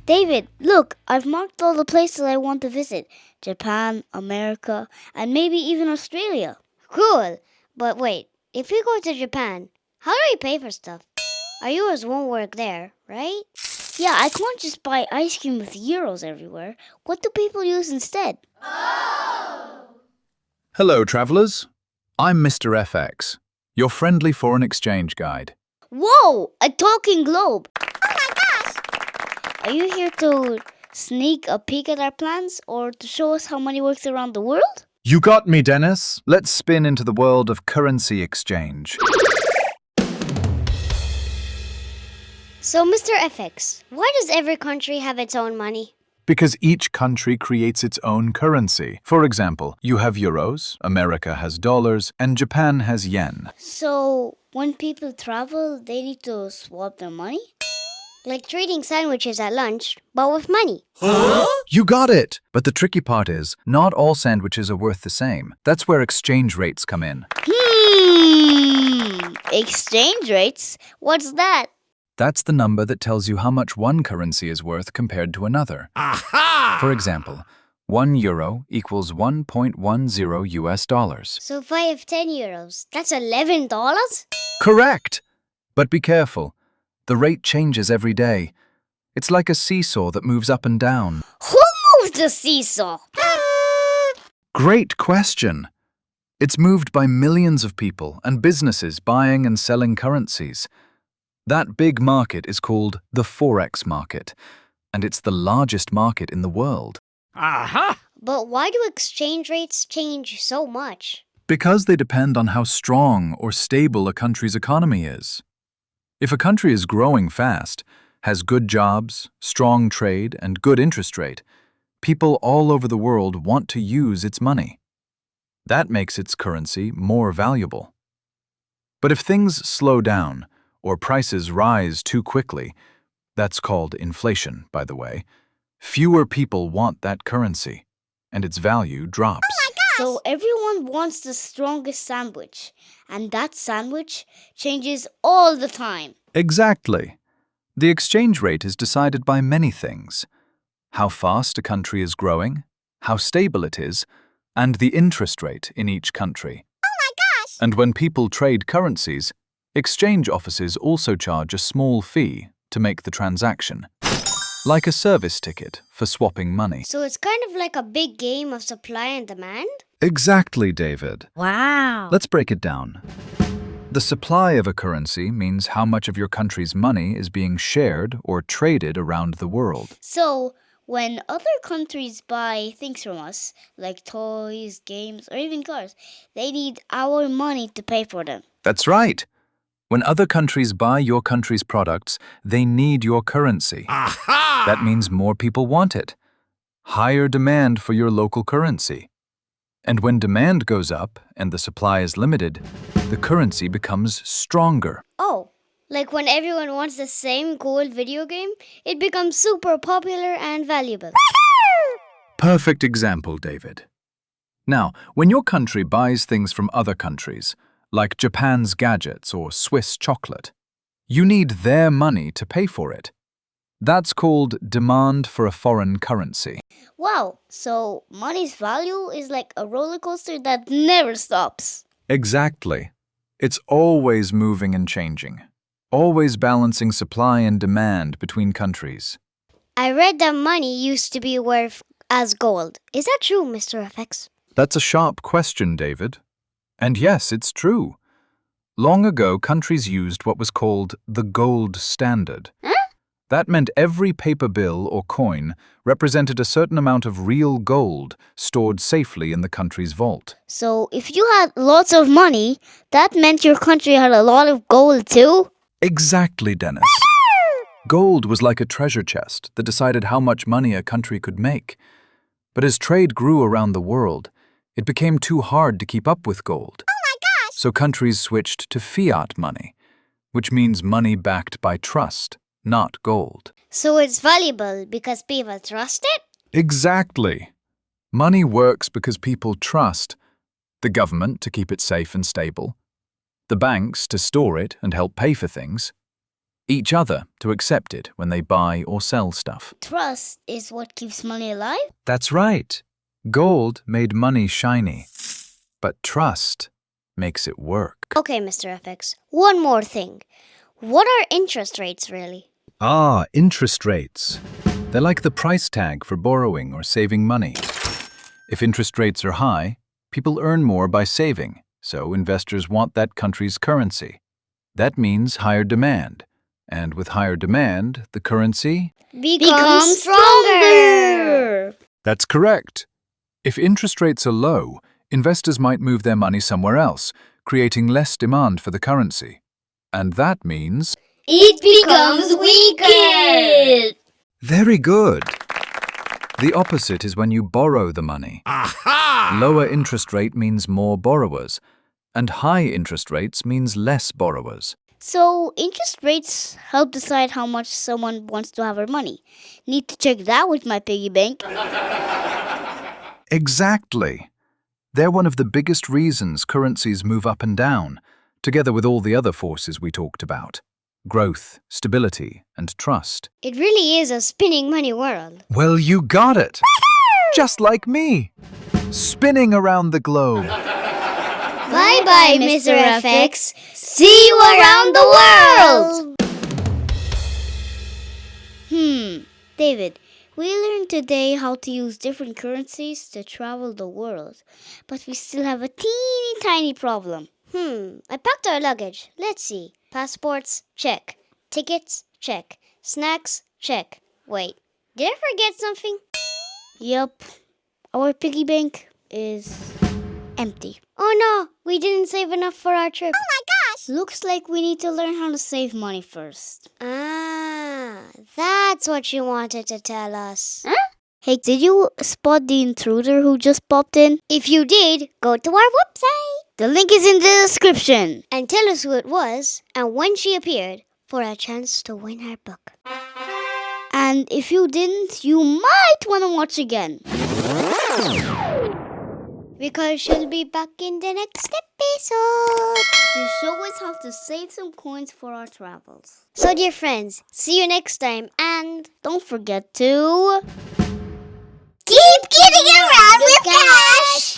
David, look, I've marked all the places I want to visit. Japan, America, and maybe even Australia. Cool. But wait, if we go to Japan, how do we pay for stuff? Our euros won't work there, right? Yeah, I can't just buy ice cream with euros everywhere. What do people use instead? Hello, travelers. I'm Mr. FX, your friendly foreign exchange guide. Whoa! A talking globe! Oh my gosh! Are you here to sneak a peek at our plans or to show us how money works around the world? You got me, Dennis. Let's spin into the world of currency exchange. So, Mr. FX, why does every country have its own money? Because each country creates its own currency. For example, you have euros, America has dollars, and Japan has yen. So, when people travel, they need to swap their money? Like trading sandwiches at lunch, but with money. You got it! But the tricky part is, not all sandwiches are worth the same. That's where exchange rates come in. Exchange rates? What's that? That's the number that tells you how much one currency is worth compared to another. Aha! For example, 1 euro equals 1.10 US dollars. So if I have 10 euros, that's $11? Correct! But be careful. The rate changes every day. It's like a seesaw that moves up and down. Who moves the seesaw? Great question. It's moved by millions of people and businesses buying and selling currencies. That big market is called the Forex market, and it's the largest market in the world. Aha! But why do exchange rates change so much? Because they depend on how strong or stable a country's economy is. If a country is growing fast, has good jobs, strong trade, and good interest rate, people all over the world want to use its money. That makes its currency more valuable. But if things slow down, or prices rise too quickly, that's called inflation, by the way, fewer people want that currency, and its value drops. So everyone wants the strongest sandwich, and that sandwich changes all the time. Exactly. The exchange rate is decided by many things. How fast a country is growing, how stable it is, and the interest rate in each country. And when people trade currencies, exchange offices also charge a small fee to make the transaction, like a service ticket for swapping money. So it's kind of like a big game of supply and demand? Exactly, David. Wow. Let's break it down. The supply of a currency means how much of your country's money is being shared or traded around the world. So, when other countries buy things from us, like toys, games, or even cars, they need our money to pay for them. That's right. When other countries buy your country's products, they need your currency. Aha! That means more people want it. Higher demand for your local currency. And when demand goes up and the supply is limited, the currency becomes stronger. Oh, like when everyone wants the same cool video game, it becomes super popular and valuable. Perfect example, David. Now, when your country buys things from other countries, like Japan's gadgets or Swiss chocolate, you need their money to pay for it. That's called demand for a foreign currency. Wow, so money's value is like a roller coaster that never stops. Exactly. It's always moving and changing, always balancing supply and demand between countries. I read that money used to be worth as gold. Is that true, Mr. FX? That's a sharp question, David. And yes, it's true. Long ago, countries used what was called the gold standard. Huh? That meant every paper bill or coin represented a certain amount of real gold stored safely in the country's vault. So if you had lots of money, that meant your country had a lot of gold too? Exactly, Dennis. Gold was like a treasure chest that decided how much money a country could make. But as trade grew around the world, it became too hard to keep up with gold. So countries switched to fiat money, which means money backed by trust, not gold. So it's valuable because people trust it? Exactly. Money works because people trust the government to keep it safe and stable, the banks to store it and help pay for things, each other to accept it when they buy or sell stuff. Trust is what keeps money alive? That's right. Gold made money shiny, but trust makes it work. Okay, Mr. FX, one more thing. What are interest rates really? Ah, interest rates. They're like the price tag for borrowing or saving money. If interest rates are high, people earn more by saving, so investors want that country's currency. That means higher demand. And with higher demand, the currency Become stronger! That's correct. If interest rates are low, investors might move their money somewhere else, creating less demand for the currency. And that means... It becomes weaker! Very good. The opposite is when you borrow the money. Aha! Lower interest rate means more borrowers, and high interest rates means less borrowers. So, interest rates help decide how much someone wants to have their money. Need to check that with my piggy bank. Exactly. They're one of the biggest reasons currencies move up and down, together with all the other forces we talked about. Growth, stability, and trust. It really is a spinning money world. Well, you got it! Just like me! Spinning around the globe. Bye-bye, Mr. FX. See you around the world! David, we learned today how to use different currencies to travel the world. But we still have a teeny tiny problem. I packed our luggage. Let's see. Passports, check. Tickets, check. Snacks, check. Wait, did I forget something? Yup, our piggy bank is empty. Oh no, we didn't save enough for our trip. Looks like we need to learn how to save money first. Ah, that's what you wanted to tell us. Huh? Hey, did you spot the intruder who just popped in? If you did, go to our website The link is in the description. and tell us who it was and when she appeared for a chance to win our book. And if you didn't, you might want to watch again. Because she'll be back in the next episode. To show us how to save some coins for our travels. So, dear friends, see you next time and Don't forget to... keep getting around with cash!